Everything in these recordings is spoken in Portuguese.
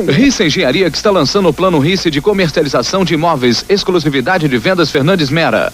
Risse Engenharia, que está lançando o plano Risse de comercialização de imóveis, exclusividade de vendas Fernandes Mera.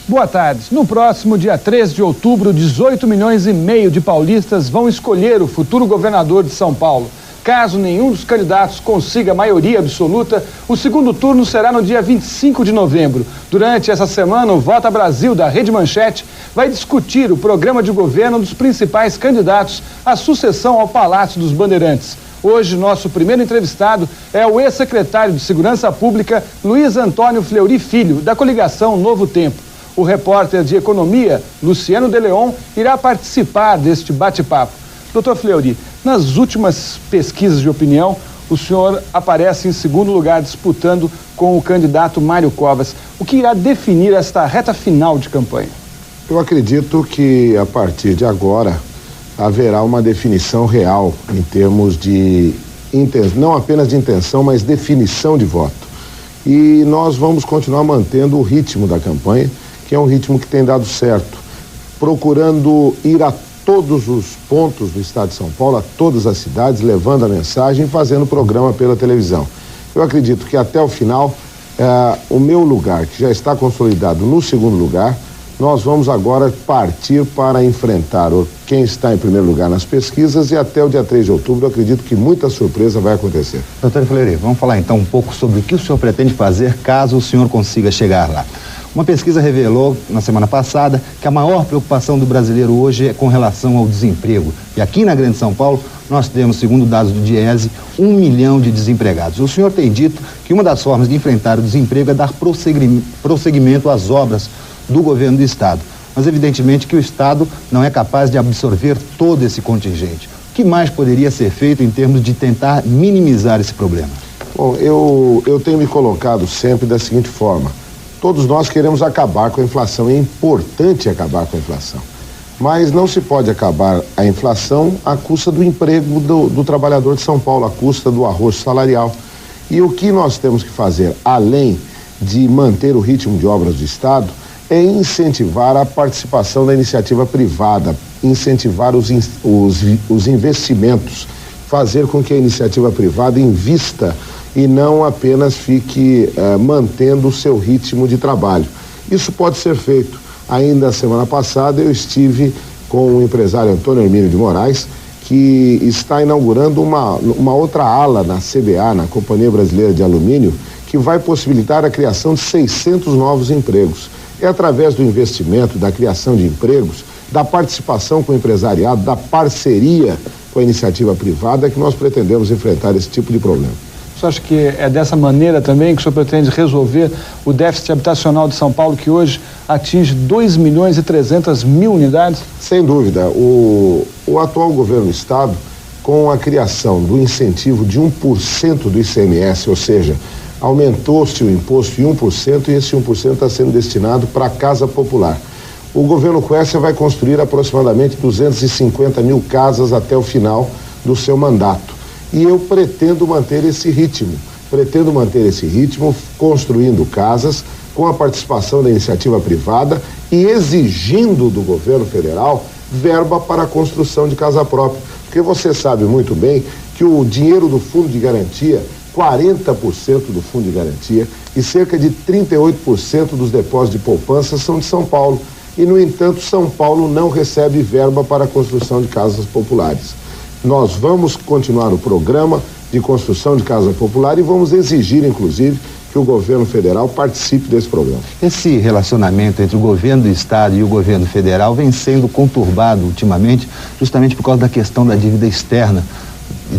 Boa tarde. No próximo dia 3 de outubro, 18 milhões e meio de paulistas vão escolher o futuro governador de São Paulo. Caso nenhum dos candidatos consiga maioria absoluta, o segundo turno será no dia 25 de novembro. Durante essa semana, o Vota Brasil da Rede Manchete vai discutir o programa de governo dos principais candidatos à sucessão ao Palácio dos Bandeirantes. Hoje, nosso primeiro entrevistado é o ex-secretário de Segurança Pública, Luiz Antônio Fleury Filho, da coligação Novo Tempo. O repórter de Economia, Luciano de Leon, irá participar deste bate-papo. Doutor Fleury, nas últimas pesquisas de opinião, o senhor aparece em segundo lugar disputando com o candidato Mário Covas. O que irá definir esta reta final de campanha? Eu acredito que a partir de agora haverá uma definição real em termos de, não apenas de intenção, mas definição de voto. E nós vamos continuar mantendo o ritmo da campanha, que é um ritmo que tem dado certo, procurando ir a todos os pontos do estado de São Paulo, a todas as cidades, levando a mensagem e fazendo programa pela televisão. Eu acredito que até o final, o meu lugar, que já está consolidado no segundo lugar, nós vamos agora partir para enfrentar quem está em primeiro lugar nas pesquisas, e até o dia 3 de outubro eu acredito que muita surpresa vai acontecer. Doutor Fleury, vamos falar então um pouco sobre o que o senhor pretende fazer caso o senhor consiga chegar lá. Uma pesquisa revelou, na semana passada, que a maior preocupação do brasileiro hoje é com relação ao desemprego. E aqui na Grande São Paulo, nós temos, segundo dados do Diese, 1 milhão de desempregados. O senhor tem dito que uma das formas de enfrentar o desemprego é dar prosseguimento às obras do governo do Estado. Mas, evidentemente, que o Estado não é capaz de absorver todo esse contingente. O que mais poderia ser feito em termos de tentar minimizar esse problema? Bom, eu tenho me colocado sempre da seguinte forma. Todos nós queremos acabar com a inflação, é importante acabar com a inflação. Mas não se pode acabar a inflação à custa do emprego do trabalhador de São Paulo, à custa do arroz salarial. E o que nós temos que fazer, além de manter o ritmo de obras do Estado, é incentivar a participação da iniciativa privada, incentivar os investimentos, fazer com que a iniciativa privada invista e não apenas fique mantendo o seu ritmo de trabalho. Isso pode ser feito. Ainda semana passada eu estive com o empresário Antônio Hermínio de Moraes, que está inaugurando uma outra ala na CBA, na Companhia Brasileira de Alumínio, que vai possibilitar a criação de 600 novos empregos. É através do investimento, da criação de empregos, da participação com o empresariado, da parceria com a iniciativa privada que nós pretendemos enfrentar esse tipo de problema. O senhor acha que é dessa maneira também que o senhor pretende resolver o déficit habitacional de São Paulo, que hoje atinge 2 milhões e 300 mil unidades? Sem dúvida. O atual governo do Estado, com a criação do incentivo de 1% do ICMS, ou seja, aumentou-se o imposto em 1% e esse 1% está sendo destinado para a Casa Popular. O governo Quércia vai construir aproximadamente 250 mil casas até o final do seu mandato. E eu pretendo manter esse ritmo, construindo casas com a participação da iniciativa privada e exigindo do governo federal verba para a construção de casa própria. Porque você sabe muito bem que o dinheiro do Fundo de Garantia, 40% do Fundo de Garantia e cerca de 38% dos depósitos de poupança são de São Paulo. E, no entanto, São Paulo não recebe verba para a construção de casas populares. Nós vamos continuar o programa de construção de casa popular e vamos exigir, inclusive, que o governo federal participe desse programa. Esse relacionamento entre o governo do Estado e o governo federal vem sendo conturbado ultimamente, justamente por causa da questão da dívida externa e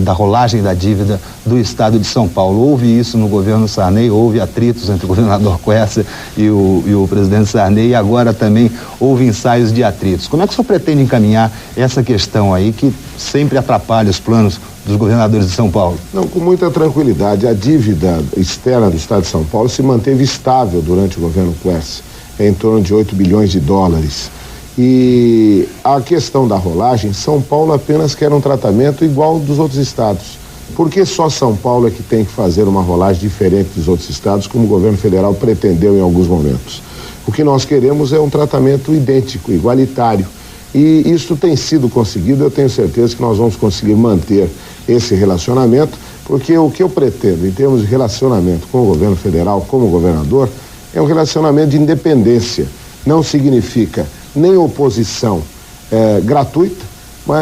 da rolagem da dívida do Estado de São Paulo. Houve isso no governo Sarney, houve atritos entre o governador Quércia e o presidente Sarney, e agora também houve ensaios de atritos. Como é que o senhor pretende encaminhar essa questão aí que sempre atrapalha os planos dos governadores de São Paulo? Não, com muita tranquilidade. A dívida externa do Estado de São Paulo se manteve estável durante o governo Quércia, em torno de 8 bilhões de dólares. E a questão da rolagem, São Paulo apenas quer um tratamento igual dos outros estados. Por que só São Paulo é que tem que fazer uma rolagem diferente dos outros estados, como o governo federal pretendeu em alguns momentos? O que nós queremos é um tratamento idêntico, igualitário. E isso tem sido conseguido. Eu tenho certeza que nós vamos conseguir manter esse relacionamento, porque o que eu pretendo em termos de relacionamento com o governo federal, como governador, é um relacionamento de independência. Não significa nem oposição gratuita,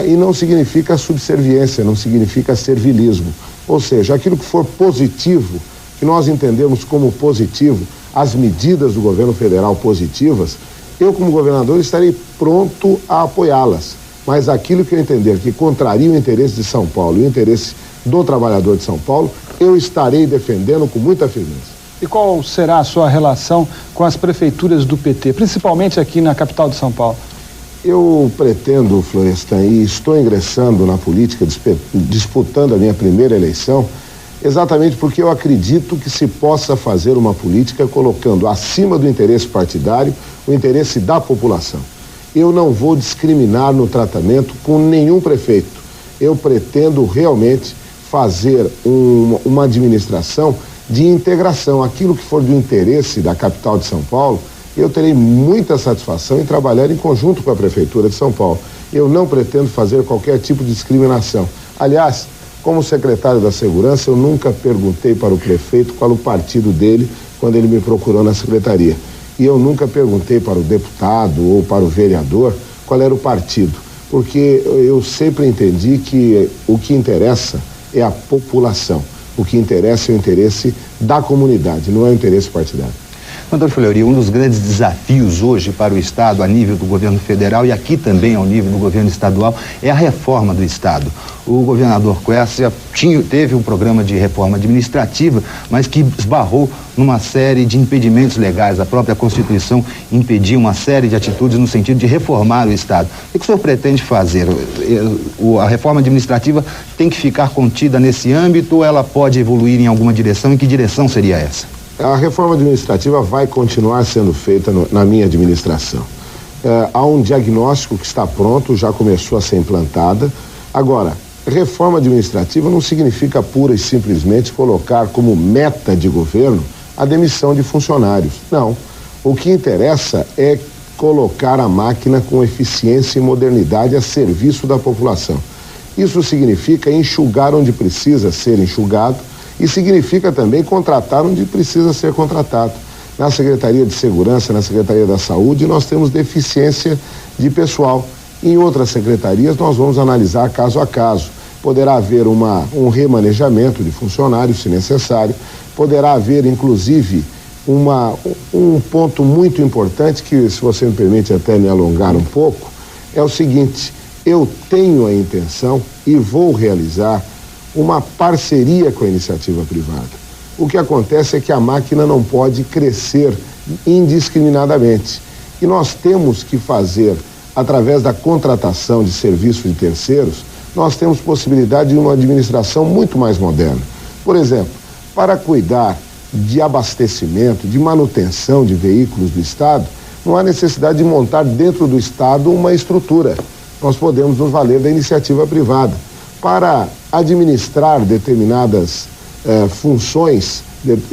e não significa subserviência, não significa servilismo. Ou seja, aquilo que for positivo, que nós entendemos como positivo, as medidas do governo federal positivas, eu como governador estarei pronto a apoiá-las. Mas aquilo que eu entender que contraria o interesse de São Paulo e o interesse do trabalhador de São Paulo, eu estarei defendendo com muita firmeza. E qual será a sua relação com as prefeituras do PT, principalmente aqui na capital de São Paulo? Eu pretendo, Florestan, e estou ingressando na política, disputando a minha primeira eleição, exatamente porque eu acredito que se possa fazer uma política colocando acima do interesse partidário o interesse da população. Eu não vou discriminar no tratamento com nenhum prefeito. Eu pretendo realmente fazer uma administração de integração. Aquilo que for do interesse da capital de São Paulo, eu terei muita satisfação em trabalhar em conjunto com a Prefeitura de São Paulo. Eu não pretendo fazer qualquer tipo de discriminação. Aliás, como secretário da Segurança, eu nunca perguntei para o prefeito qual o partido dele quando ele me procurou na secretaria. E eu nunca perguntei para o deputado ou para o vereador qual era o partido, porque eu sempre entendi que o que interessa é a população. O que interessa é o interesse da comunidade, não é o interesse partidário. Antônio Fleury, um dos grandes desafios hoje para o Estado, a nível do governo federal e aqui também ao nível do governo estadual, é a reforma do Estado. O governador Quércia teve um programa de reforma administrativa, mas que esbarrou numa série de impedimentos legais. A própria Constituição impedia uma série de atitudes no sentido de reformar o Estado. O que o senhor pretende fazer? A reforma administrativa tem que ficar contida nesse âmbito ou ela pode evoluir em alguma direção? Em que direção seria essa? A reforma administrativa vai continuar sendo feita na minha administração. Há um diagnóstico que está pronto, já começou a ser implantada. Agora, reforma administrativa não significa pura e simplesmente colocar como meta de governo a demissão de funcionários. Não. O que interessa é colocar a máquina com eficiência e modernidade a serviço da população. Isso significa enxugar onde precisa ser enxugado, e significa também contratar onde precisa ser contratado. Na Secretaria de Segurança, na Secretaria da Saúde, nós temos deficiência de pessoal. Em outras secretarias, nós vamos analisar caso a caso. Poderá haver um remanejamento de funcionários, se necessário. Poderá haver, inclusive, um ponto muito importante, que, se você me permite até me alongar um pouco, é o seguinte: eu tenho a intenção e vou realizar uma parceria com a iniciativa privada. O que acontece é que a máquina não pode crescer indiscriminadamente. E nós temos que fazer, através da contratação de serviços de terceiros, nós temos possibilidade de uma administração muito mais moderna. Por exemplo, para cuidar de abastecimento, de manutenção de veículos do Estado, não há necessidade de montar dentro do Estado uma estrutura. Nós podemos nos valer da iniciativa privada. Para administrar determinadas funções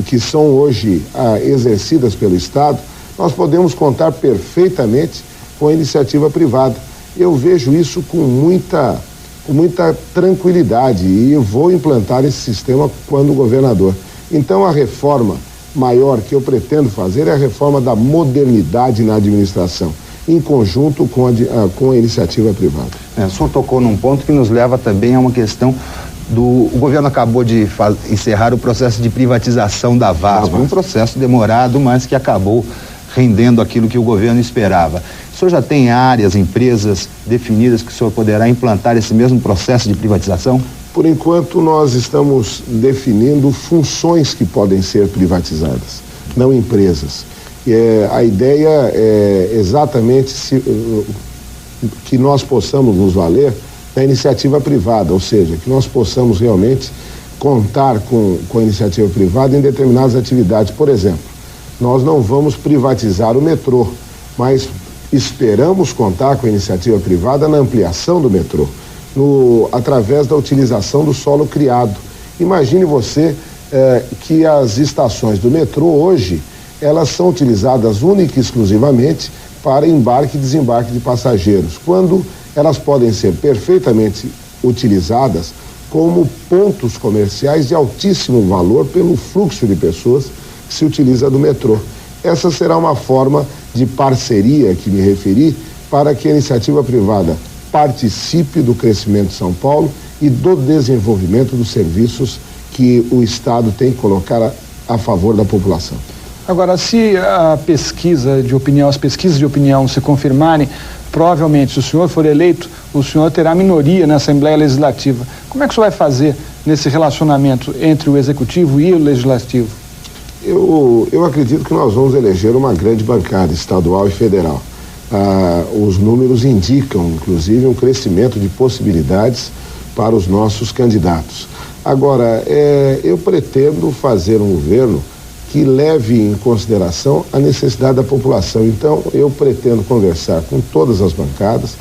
que são hoje exercidas pelo Estado, nós podemos contar perfeitamente com a iniciativa privada. Eu vejo isso com muita tranquilidade e eu vou implantar esse sistema quando governador. Então, a reforma maior que eu pretendo fazer é a reforma da modernidade na administração, em conjunto com a iniciativa privada. O senhor tocou num ponto que nos leva também a uma questão o governo acabou de encerrar o processo de privatização da VASP, um processo demorado, mas que acabou rendendo aquilo que o governo esperava. O senhor já tem áreas, empresas definidas que o senhor poderá implantar esse mesmo processo de privatização? Por enquanto, nós estamos definindo funções que podem ser privatizadas, não empresas. A ideia é exatamente que nós possamos nos valer da iniciativa privada, ou seja, que nós possamos realmente contar com a iniciativa privada em determinadas atividades. Por exemplo, nós não vamos privatizar o metrô, mas esperamos contar com a iniciativa privada na ampliação do metrô, através da utilização do solo criado. Imagine você que as estações do metrô hoje, elas são utilizadas única e exclusivamente para embarque e desembarque de passageiros, quando elas podem ser perfeitamente utilizadas como pontos comerciais de altíssimo valor pelo fluxo de pessoas que se utiliza do metrô. Essa será uma forma de parceria que me referi para que a iniciativa privada participe do crescimento de São Paulo e do desenvolvimento dos serviços que o Estado tem que colocar a favor da população. Agora, se a pesquisa de opinião, as pesquisas de opinião se confirmarem, provavelmente, se o senhor for eleito, o senhor terá minoria na Assembleia Legislativa. Como é que o senhor vai fazer nesse relacionamento entre o Executivo e o Legislativo? Eu acredito que nós vamos eleger uma grande bancada estadual e federal. Os números indicam, inclusive, um crescimento de possibilidades para os nossos candidatos. Agora, eu pretendo fazer um governo que leve em consideração a necessidade da população. Então, eu pretendo conversar com todas as bancadas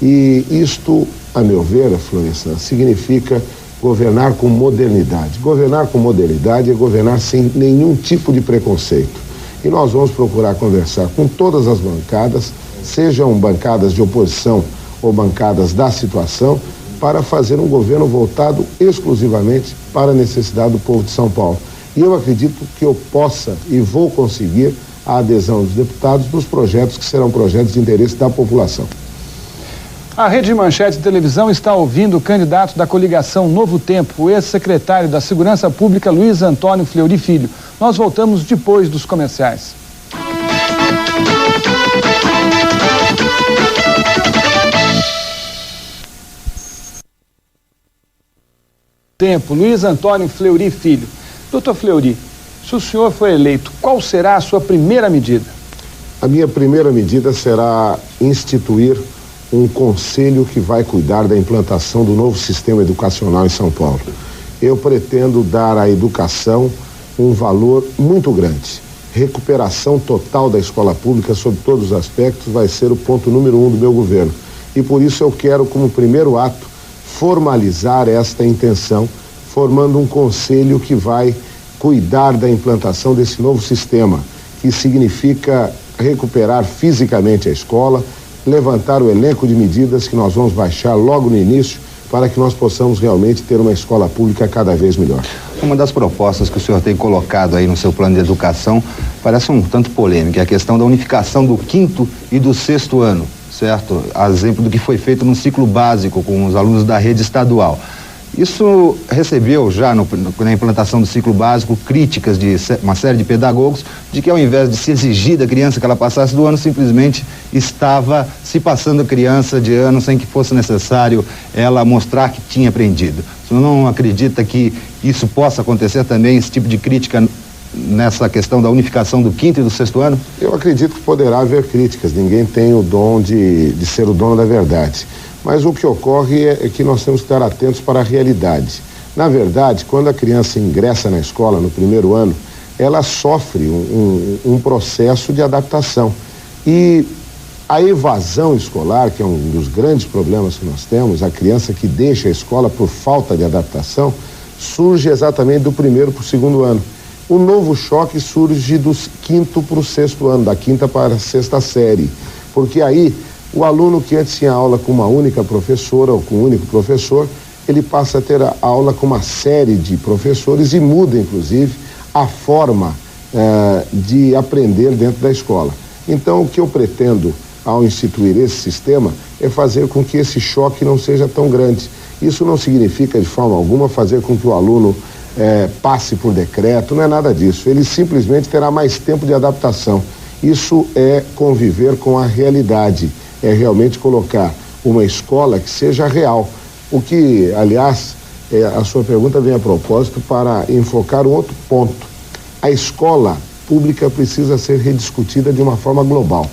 e isto, a meu ver, Florestan, significa governar com modernidade. Governar com modernidade é governar sem nenhum tipo de preconceito. E nós vamos procurar conversar com todas as bancadas, sejam bancadas de oposição ou bancadas da situação, para fazer um governo voltado exclusivamente para a necessidade do povo de São Paulo. E eu acredito que eu possa e vou conseguir a adesão dos deputados nos projetos que serão projetos de interesse da população. A Rede Manchete de Televisão está ouvindo o candidato da coligação Novo Tempo, o ex-secretário da Segurança Pública, Luiz Antônio Fleury Filho. Nós voltamos depois dos comerciais. Tempo, Luiz Antônio Fleury Filho. Doutor Fleury, se o senhor for eleito, qual será a sua primeira medida? A minha primeira medida será instituir um conselho que vai cuidar da implantação do novo sistema educacional em São Paulo. Eu pretendo dar à educação um valor muito grande. Recuperação total da escola pública sob todos os aspectos vai ser o ponto número 1 do meu governo. E por isso eu quero, como primeiro ato, formalizar esta intenção, formando um conselho que vai cuidar da implantação desse novo sistema, que significa recuperar fisicamente a escola, levantar o elenco de medidas que nós vamos baixar logo no início, para que nós possamos realmente ter uma escola pública cada vez melhor. Uma das propostas que o senhor tem colocado aí no seu plano de educação parece um tanto polêmica, é a questão da unificação do 5º e do 6º ano, certo? A exemplo do que foi feito no ciclo básico com os alunos da rede estadual. Isso recebeu já na implantação do ciclo básico críticas de uma série de pedagogos de que ao invés de se exigir da criança que ela passasse do ano, simplesmente estava se passando a criança de ano sem que fosse necessário ela mostrar que tinha aprendido. O senhor não acredita que isso possa acontecer também, esse tipo de crítica nessa questão da unificação do 5º e do 6º ano? Eu acredito que poderá haver críticas, ninguém tem o dom de ser o dono da verdade. Mas o que ocorre é que nós temos que estar atentos para a realidade. Na verdade, quando a criança ingressa na escola no primeiro ano, ela sofre um processo de adaptação. E a evasão escolar, que é um dos grandes problemas que nós temos, a criança que deixa a escola por falta de adaptação, surge exatamente do primeiro para o segundo ano. O novo choque surge do 5º para o 6º ano, da 5ª para a 6ª série, porque aí o aluno que antes tinha aula com uma única professora ou com um único professor, ele passa a ter a aula com uma série de professores e muda, inclusive, a forma de aprender dentro da escola. Então, o que eu pretendo, ao instituir esse sistema, é fazer com que esse choque não seja tão grande. Isso não significa, de forma alguma, fazer com que o aluno passe por decreto, não é nada disso. Ele simplesmente terá mais tempo de adaptação. Isso é conviver com a realidade. É realmente colocar uma escola que seja real. O que, aliás, a sua pergunta vem a propósito para enfocar um outro ponto. A escola pública precisa ser rediscutida de uma forma global.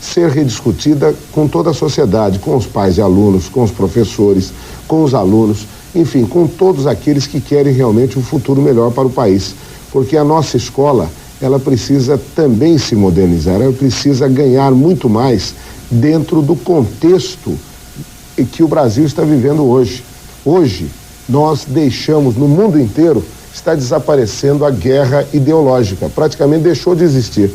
Ser rediscutida com toda a sociedade, com os pais e alunos, com os professores, com os alunos, enfim, com todos aqueles que querem realmente um futuro melhor para o país. Porque a nossa escola, ela precisa também se modernizar, ela precisa ganhar muito mais dentro do contexto que o Brasil está vivendo hoje. Hoje, nós deixamos, no mundo inteiro, está desaparecendo a guerra ideológica, praticamente deixou de existir.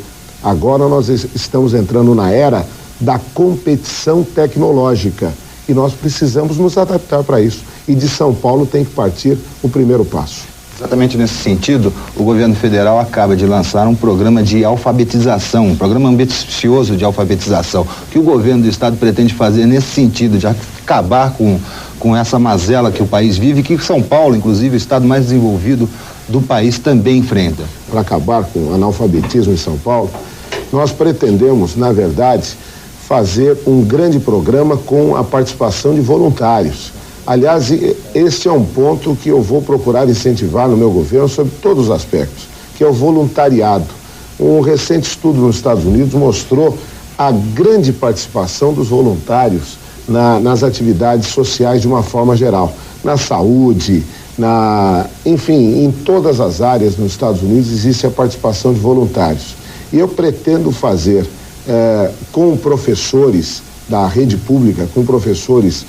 Agora nós estamos entrando na era da competição tecnológica e nós precisamos nos adaptar para isso. E de São Paulo tem que partir o primeiro passo. Exatamente nesse sentido, o governo federal acaba de lançar um programa de alfabetização, um programa ambicioso de alfabetização. O que o governo do estado pretende fazer nesse sentido, de acabar com essa mazela que o país vive, que São Paulo, inclusive, o estado mais desenvolvido do país, também enfrenta? Para acabar com o analfabetismo em São Paulo, nós pretendemos, na verdade, fazer um grande programa com a participação de voluntários. Aliás, este é um ponto que eu vou procurar incentivar no meu governo sobre todos os aspectos, que é o voluntariado. Um recente estudo nos Estados Unidos mostrou a grande participação dos voluntários nas atividades sociais de uma forma geral, na saúde, enfim, em todas as áreas nos Estados Unidos existe a participação de voluntários. E eu pretendo fazer com professores da rede pública, com professores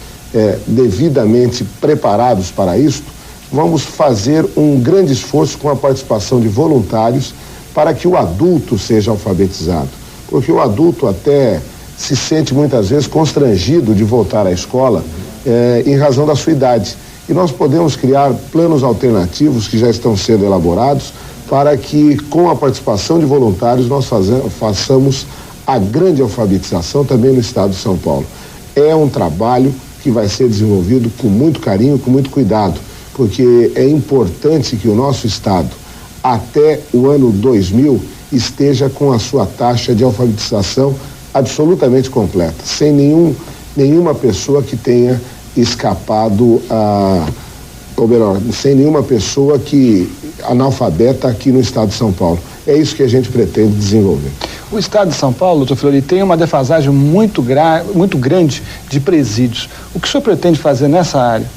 devidamente preparados para isto, vamos fazer um grande esforço com a participação de voluntários para que o adulto seja alfabetizado, porque o adulto até se sente muitas vezes constrangido de voltar à escola em razão da sua idade. E nós podemos criar planos alternativos que já estão sendo elaborados para que, com a participação de voluntários, nós façamos a grande alfabetização também no estado de São Paulo. É um trabalho que vai ser desenvolvido com muito carinho, com muito cuidado, porque é importante que o nosso estado, até o ano 2000, esteja com a sua taxa de alfabetização absolutamente completa, sem nenhuma pessoa que tenha escapado ou melhor, sem nenhuma pessoa analfabeta aqui no estado de São Paulo. É isso que a gente pretende desenvolver. O estado de São Paulo, doutor Fleury, tem uma defasagem muito grande de presídios. O que o senhor pretende fazer nessa área?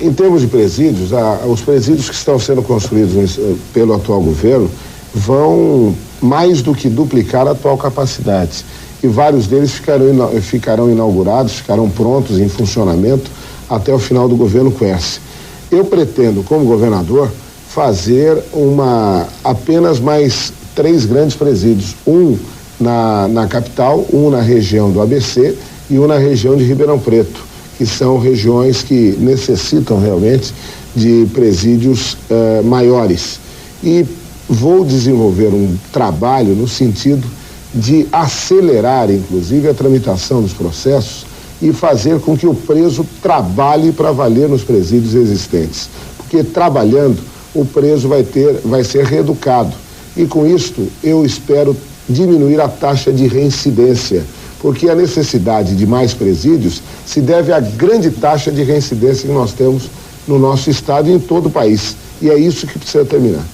Em termos de presídios, os presídios que estão sendo construídos pelo atual governo vão mais do que duplicar a atual capacidade. E vários deles ficarão inaugurados, ficarão prontos em funcionamento até o final do governo Quercy. Eu pretendo, como governador, fazer apenas mais 3 grandes presídios, um na capital, um na região do ABC e um na região de Ribeirão Preto, que são regiões que necessitam realmente de presídios maiores. E vou desenvolver um trabalho no sentido de acelerar, inclusive, a tramitação dos processos e fazer com que o preso trabalhe para valer nos presídios existentes. Porque trabalhando, o preso vai ser reeducado. E com isto, eu espero diminuir a taxa de reincidência, porque a necessidade de mais presídios se deve à grande taxa de reincidência que nós temos no nosso estado e em todo o país. E é isso que precisa terminar.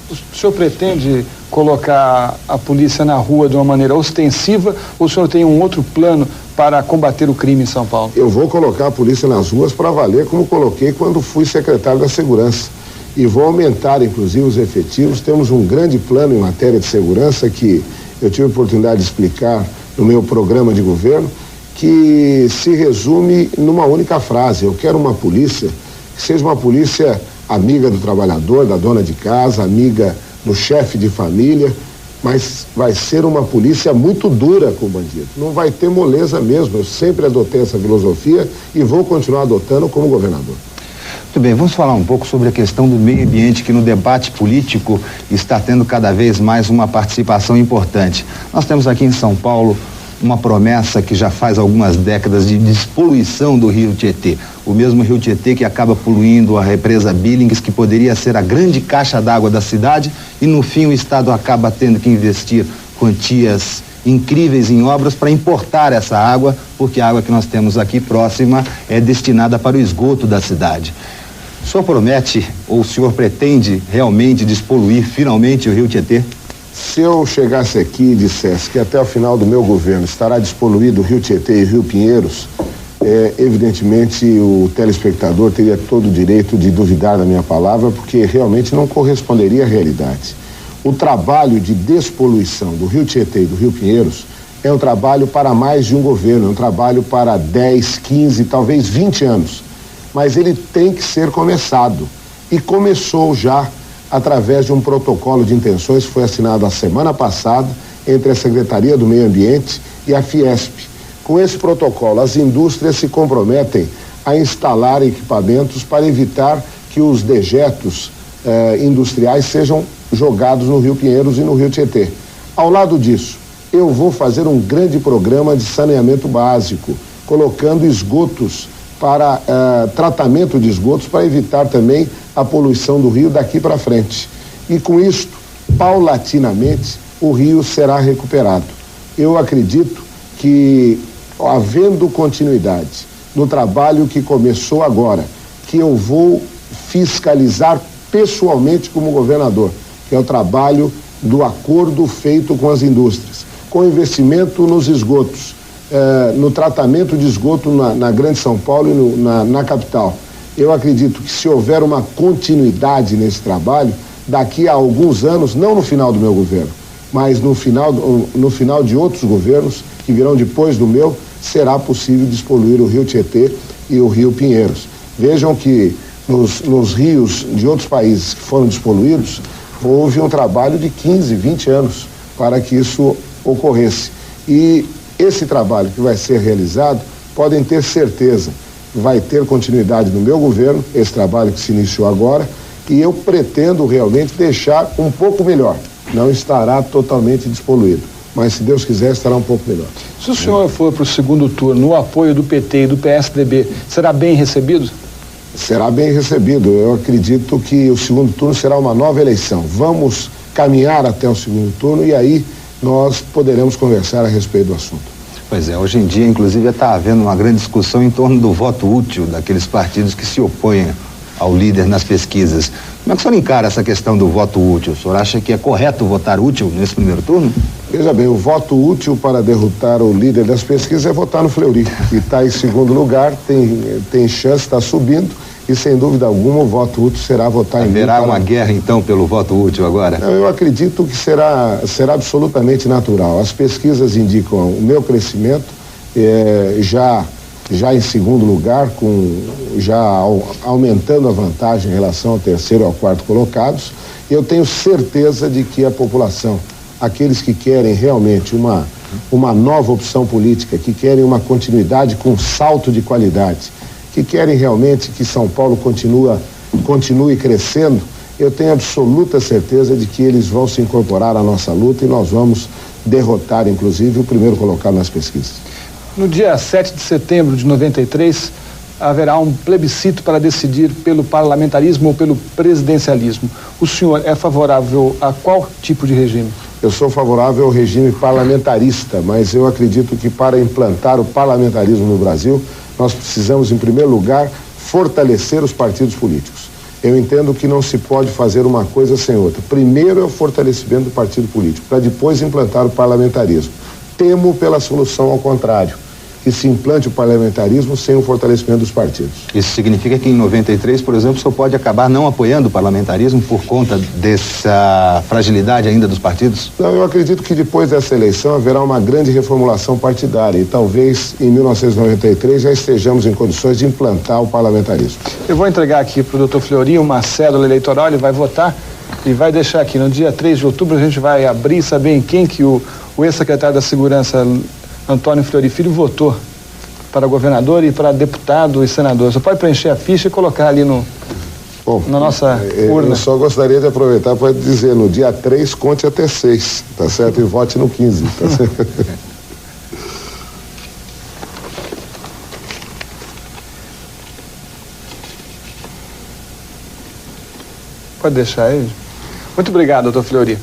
O senhor pretende colocar a polícia na rua de uma maneira ostensiva ou o senhor tem um outro plano para combater o crime em São Paulo? Eu vou colocar a polícia nas ruas para valer, como coloquei quando fui secretário da Segurança. E vou aumentar, inclusive, os efetivos. Temos um grande plano em matéria de segurança que eu tive a oportunidade de explicar no meu programa de governo, que se resume numa única frase: eu quero uma polícia que seja uma polícia amiga do trabalhador, da dona de casa, amiga do chefe de família, mas vai ser uma polícia muito dura com o bandido. Não vai ter moleza mesmo. Eu sempre adotei essa filosofia e vou continuar adotando como governador. Muito bem, vamos falar um pouco sobre a questão do meio ambiente, que no debate político está tendo cada vez mais uma participação importante. Nós temos aqui em São Paulo uma promessa que já faz algumas décadas de despoluição do rio Tietê. O mesmo rio Tietê que acaba poluindo a represa Billings, que poderia ser a grande caixa d'água da cidade, e no fim o Estado acaba tendo que investir quantias incríveis em obras para importar essa água, porque a água que nós temos aqui próxima é destinada para o esgoto da cidade. O senhor promete, ou o senhor pretende realmente despoluir finalmente o rio Tietê? Se eu chegasse aqui e dissesse que até o final do meu governo estará despoluído o rio Tietê e o rio Pinheiros, evidentemente o telespectador teria todo o direito de duvidar da minha palavra, porque realmente não corresponderia à realidade. O trabalho de despoluição do rio Tietê e do rio Pinheiros é um trabalho para mais de um governo, é um trabalho para 10, 15, talvez 20 anos. Mas ele tem que ser começado. E começou já através de um protocolo de intenções que foi assinado a semana passada entre a Secretaria do Meio Ambiente e a Fiesp. Com esse protocolo, as indústrias se comprometem a instalar equipamentos para evitar que os dejetos industriais sejam jogados no Rio Pinheiros e no Rio Tietê. Ao lado disso, eu vou fazer um grande programa de saneamento básico, colocando esgotos para tratamento de esgotos para evitar também a poluição do rio daqui para frente. E com isto, paulatinamente, o rio será recuperado. Eu acredito que, havendo continuidade no trabalho que começou agora, que eu vou fiscalizar pessoalmente como governador, que é o trabalho do acordo feito com as indústrias, com investimento nos esgotos, no tratamento de esgoto na Grande São Paulo e na capital. Eu acredito que se houver uma continuidade nesse trabalho, daqui a alguns anos, não no final do meu governo, mas no final de outros governos que virão depois do meu, será possível despoluir o Rio Tietê e o Rio Pinheiros. Vejam que nos rios de outros países que foram despoluídos, houve um trabalho de 15, 20 anos para que isso ocorresse. E esse trabalho que vai ser realizado, podem ter certeza, vai ter continuidade no meu governo, esse trabalho que se iniciou agora, e eu pretendo realmente deixar um pouco melhor. Não estará totalmente despoluído, mas se Deus quiser estará um pouco melhor. Se o senhor for para o segundo turno, o apoio do PT e do PSDB, será bem recebido? Será bem recebido. Eu acredito que o segundo turno será uma nova eleição. Vamos caminhar até o segundo turno e aí nós poderemos conversar a respeito do assunto. Pois é, hoje em dia, inclusive, está havendo uma grande discussão em torno do voto útil daqueles partidos que se opõem ao líder nas pesquisas. Como é que o senhor encara essa questão do voto útil? O senhor acha que é correto votar útil nesse primeiro turno? Veja bem, o voto útil para derrotar o líder das pesquisas é votar no Fleury, que está em segundo lugar, tem chance, está subindo, e sem dúvida alguma o voto útil será votar em mim. Haverá uma guerra então pelo voto útil agora? Não, eu acredito que será absolutamente natural. As pesquisas indicam o meu crescimento, já em segundo lugar, aumentando a vantagem em relação ao terceiro e ao quarto colocados. Eu tenho certeza de que a população, aqueles que querem realmente uma nova opção política, que querem uma continuidade com salto de qualidade, que querem realmente que São Paulo continue crescendo, eu tenho absoluta certeza de que eles vão se incorporar à nossa luta e nós vamos derrotar, inclusive, o primeiro colocado nas pesquisas. No dia 7 de setembro de 93, haverá um plebiscito para decidir pelo parlamentarismo ou pelo presidencialismo. O senhor é favorável a qual tipo de regime? Eu sou favorável ao regime parlamentarista, mas eu acredito que para implantar o parlamentarismo no Brasil, nós precisamos, em primeiro lugar, fortalecer os partidos políticos. Eu entendo que não se pode fazer uma coisa sem outra. Primeiro é o fortalecimento do partido político, para depois implantar o parlamentarismo. Temo pela solução ao contrário, que se implante o parlamentarismo sem o fortalecimento dos partidos. Isso significa que em 93, por exemplo, o senhor pode acabar não apoiando o parlamentarismo por conta dessa fragilidade ainda dos partidos? Não, eu acredito que depois dessa eleição haverá uma grande reformulação partidária e talvez em 1993 já estejamos em condições de implantar o parlamentarismo. Eu vou entregar aqui para o doutor Fleury uma cédula eleitoral, ele vai votar e vai deixar aqui. No dia 3 de outubro a gente vai abrir e saber em quem que o ex-secretário da Segurança, Antônio Fleury Filho, votou para governador e para deputado e senador. Você pode preencher a ficha e colocar ali na nossa urna. Eu só gostaria de aproveitar para dizer, no dia 3 conte até 6, tá certo? E vote no 15, tá certo? Pode deixar aí. Muito obrigado, doutor Fleury.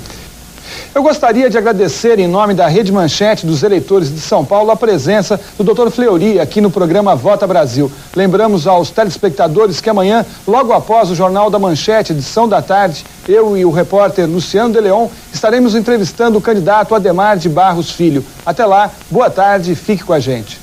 Eu gostaria de agradecer, em nome da Rede Manchete dos eleitores de São Paulo, a presença do Dr. Fleury aqui no programa Vota Brasil. Lembramos aos telespectadores que amanhã, logo após o Jornal da Manchete, edição da tarde, eu e o repórter Luciano de Leon estaremos entrevistando o candidato Ademar de Barros Filho. Até lá, boa tarde e fique com a gente.